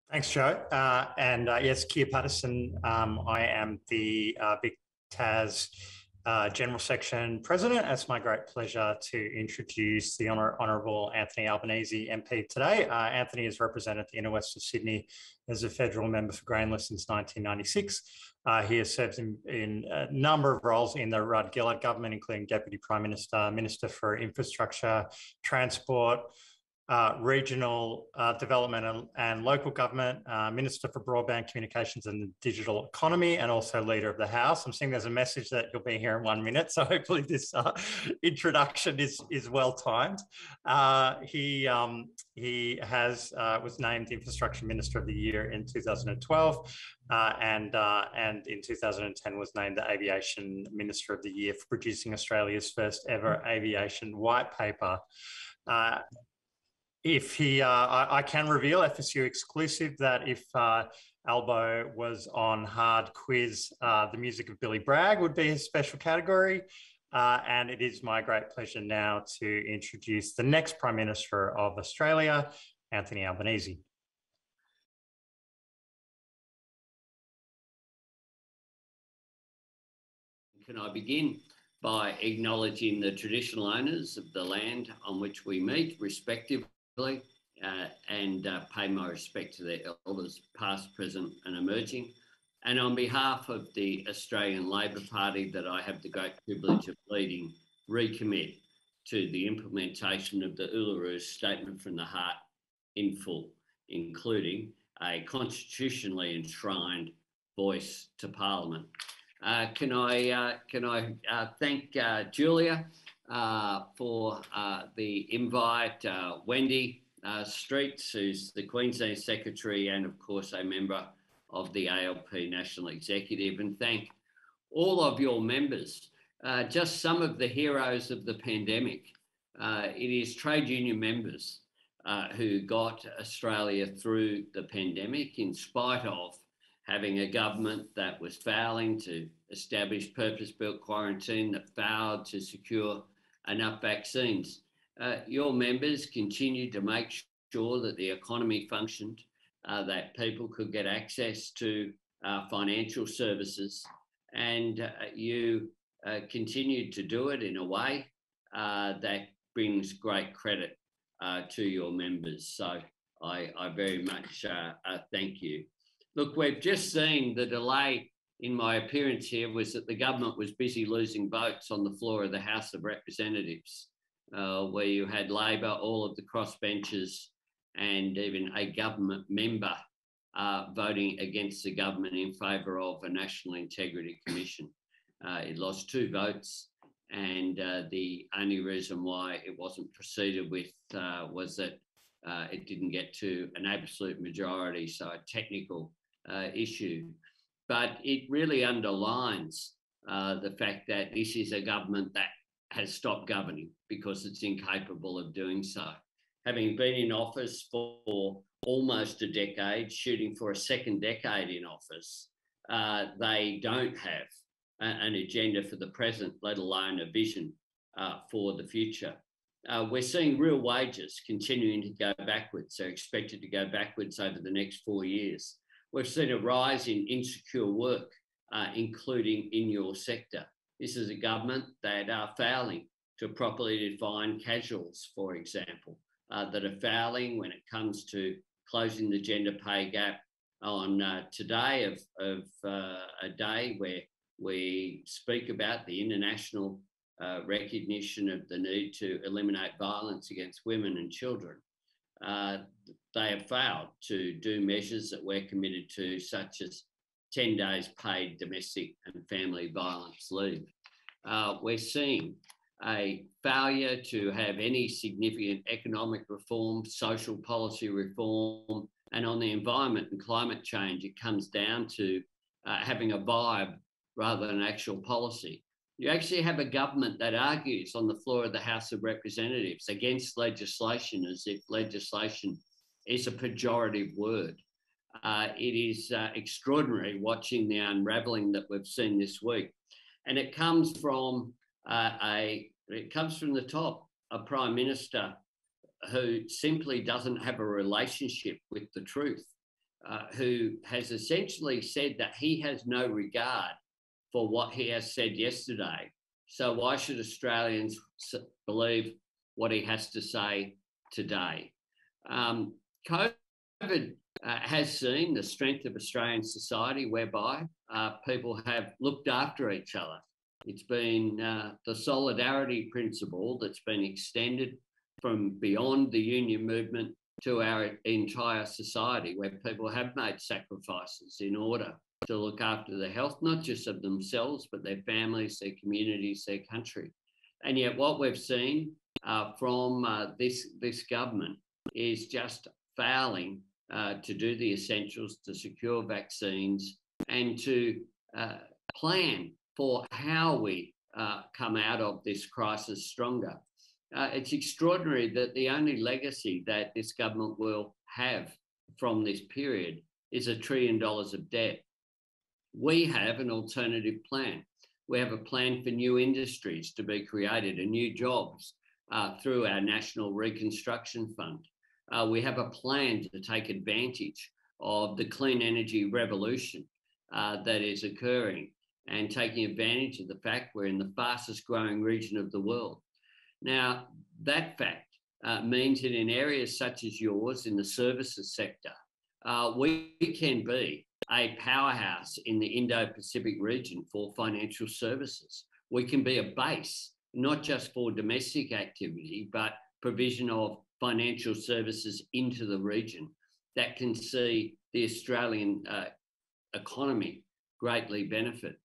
Thanks, Joe. Yes, Keir Patterson. I am the Big Tas General Section President. It's my great pleasure to introduce the Honourable Anthony Albanese MP today. Anthony has represented the inner west of Sydney as a federal member for Grainless since 1996. He has served in a number of roles in the Rudd-Gillard government, including Deputy Prime Minister, Minister for Infrastructure, Transport, regional development and local government, Minister for Broadband Communications and the Digital Economy, and also Leader of the House. I'm seeing there's a message that you'll be here in 1 minute, so hopefully this introduction is well timed. He was named Infrastructure Minister of the Year in 2012, and in 2010 was named the Aviation Minister of the Year for producing Australia's first ever aviation white paper. I can reveal FSU exclusive that if Albo was on Hard Quiz, the music of Billy Bragg would be his special category. And it is my great pleasure now to introduce the next Prime Minister of Australia, Anthony Albanese. Can I begin by acknowledging the traditional owners of the land on which we meet, respectively, and pay my respect to their elders, past, present and emerging. And on behalf of the Australian Labor Party that I have the great privilege of leading, recommit to the implementation of the Uluru Statement from the Heart in full, including a constitutionally enshrined voice to Parliament. Can I thank Julia for the invite, Wendy Streets, who's the Queensland Secretary and of course a member of the ALP National Executive, and thank all of your members, just some of the heroes of the pandemic. It is trade union members who got Australia through the pandemic in spite of having a government that was failing to establish purpose-built quarantine, that failed to secure enough vaccines. Your members continued to make sure that the economy functioned, that people could get access to financial services, and you continued to do it in a way that brings great credit to your members. So I very much thank you. Look, we've just seen the delay in my appearance here was that the government was busy losing votes on the floor of the House of Representatives, where you had Labor, all of the crossbenchers, and even a government member voting against the government in favour of a National Integrity Commission. It lost 2 votes, and the only reason why it wasn't proceeded with was that it didn't get to an absolute majority, so a technical issue. But it really underlines the fact that this is a government that has stopped governing because it's incapable of doing so. Having been in office for almost a decade, shooting for a second decade in office, they don't have an agenda for the present, let alone a vision for the future. We're seeing real wages continuing to go backwards. They're expected to go backwards over the next 4 years. We've seen a rise in insecure work, including in your sector. This is a government that are failing to properly define casuals, for example, that are failing when it comes to closing the gender pay gap on today of a day where we speak about the international recognition of the need to eliminate violence against women and children. They have failed to do measures that we're committed to, such as 10 days paid domestic and family violence leave. We're seeing a failure to have any significant economic reform, social policy reform, and on the environment and climate change, it comes down to having a vibe rather than actual policy. You actually have a government that argues on the floor of the House of Representatives against legislation as if legislation is a pejorative word. It is extraordinary watching the unravelling that we've seen this week. And it comes from the top, a Prime Minister who simply doesn't have a relationship with the truth. who has essentially said that he has no regard for what he has said yesterday. So why should Australians believe what he has to say today? COVID has seen the strength of Australian society, whereby people have looked after each other. It's been the solidarity principle that's been extended from beyond the union movement to our entire society, where people have made sacrifices in order to look after the health, not just of themselves, but their families, their communities, their country. And yet what we've seen from this government is just failing to do the essentials, to secure vaccines and to plan for how we come out of this crisis stronger. It's extraordinary that the only legacy that this government will have from this period is $1 trillion of debt. We have an alternative plan. We have a plan for new industries to be created and new jobs through our National Reconstruction Fund. We have a plan to take advantage of the clean energy revolution that is occurring and taking advantage of the fact we're in the fastest growing region of the world. Now, that fact means that in areas such as yours, in the services sector, we can be a powerhouse in the Indo-Pacific region for financial services. We can be a base, not just for domestic activity, but provision of financial services into the region that can see the Australian economy greatly benefit.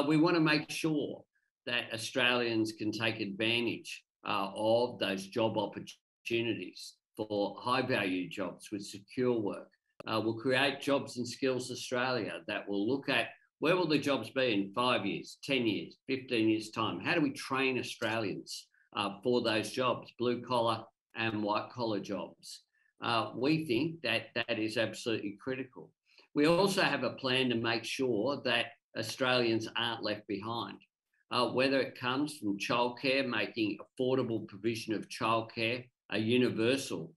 We want to make sure that Australians can take advantage of those job opportunities for high value jobs with secure work. We'll create Jobs and Skills Australia that will look at where will the jobs be in 5 years, 10 years, 15 years time? How do we train Australians for those jobs, blue collar and white collar jobs? We think that that is absolutely critical. We also have a plan to make sure that Australians aren't left behind, whether it comes from childcare, making affordable provision of childcare a universal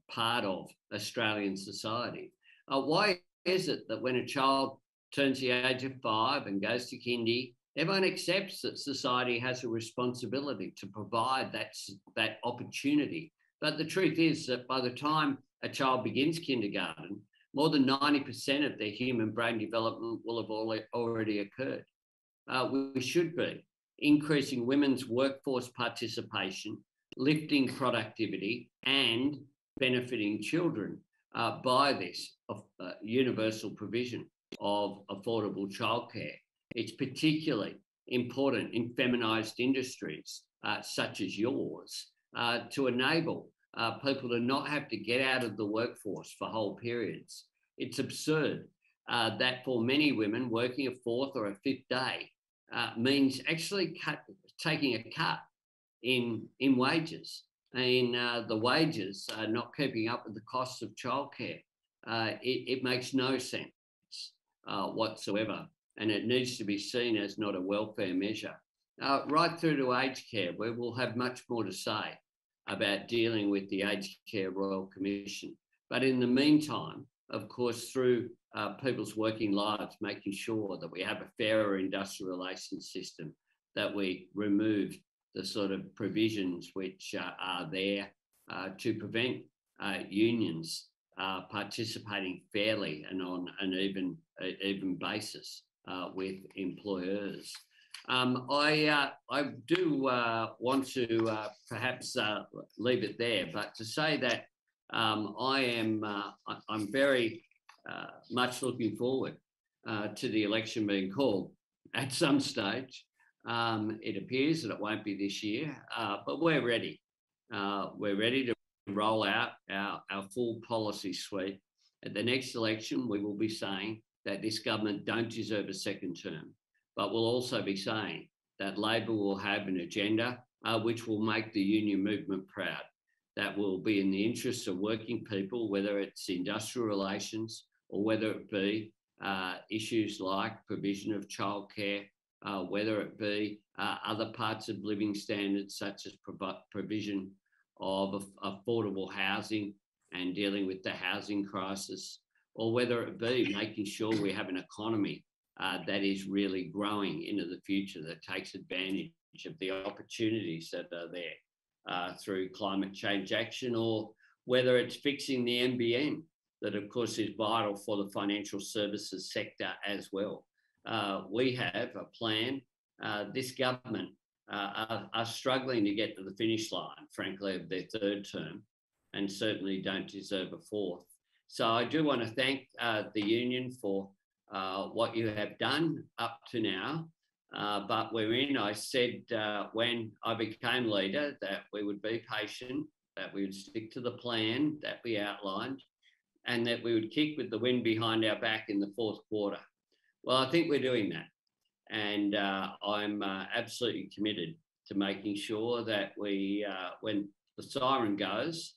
part of Australian society. Why is it that when a child turns the age of 5 and goes to kindy, everyone accepts that society has a responsibility to provide that opportunity? But the truth is that by the time a child begins kindergarten, more than 90% of their human brain development will have already occurred. We should be increasing women's workforce participation, lifting productivity and benefiting children by this universal provision of affordable childcare. It's particularly important in feminised industries such as yours to enable people to not have to get out of the workforce for whole periods. It's absurd that for many women, working a 4th or a 5th day means actually taking a cut in wages, in the wages not keeping up with the costs of childcare. It makes no sense whatsoever, and it needs to be seen as not a welfare measure. Right through to aged care, where we'll have much more to say about dealing with the Aged Care Royal Commission. But in the meantime, of course, through people's working lives, making sure that we have a fairer industrial relations system, that we remove the sort of provisions which are there to prevent unions participating fairly and on an even basis with employers. I do want to perhaps leave it there, but to say that I'm very much looking forward to the election being called at some stage. It appears that it won't be this year, but we're ready. We're ready to roll out our full policy suite. At the next election, we will be saying that this government don't deserve a second term, but we'll also be saying that Labor will have an agenda which will make the union movement proud, that will be in the interests of working people, whether it's industrial relations or whether it be issues like provision of childcare, whether it be other parts of living standards such as provision of affordable housing and dealing with the housing crisis, or whether it be making sure we have an economy that is really growing into the future, that takes advantage of the opportunities that are there through climate change action, or whether it's fixing the NBN, that of course is vital for the financial services sector as well. We have a plan. This government are struggling to get to the finish line, frankly, of their third term, and certainly don't deserve a fourth. So I do want to thank the union for what you have done up to now. But I said when I became leader that we would be patient, that we would stick to the plan that we outlined, and that we would kick with the wind behind our back in the fourth quarter. Well, I think we're doing that. And I'm absolutely committed to making sure that we, when the siren goes,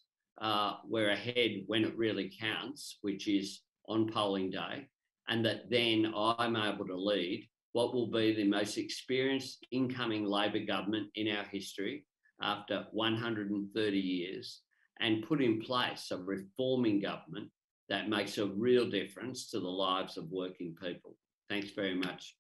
we're ahead when it really counts, which is on polling day, and that then I'm able to lead what will be the most experienced incoming Labor government in our history after 130 years, and put in place a reforming government that makes a real difference to the lives of working people. Thanks very much.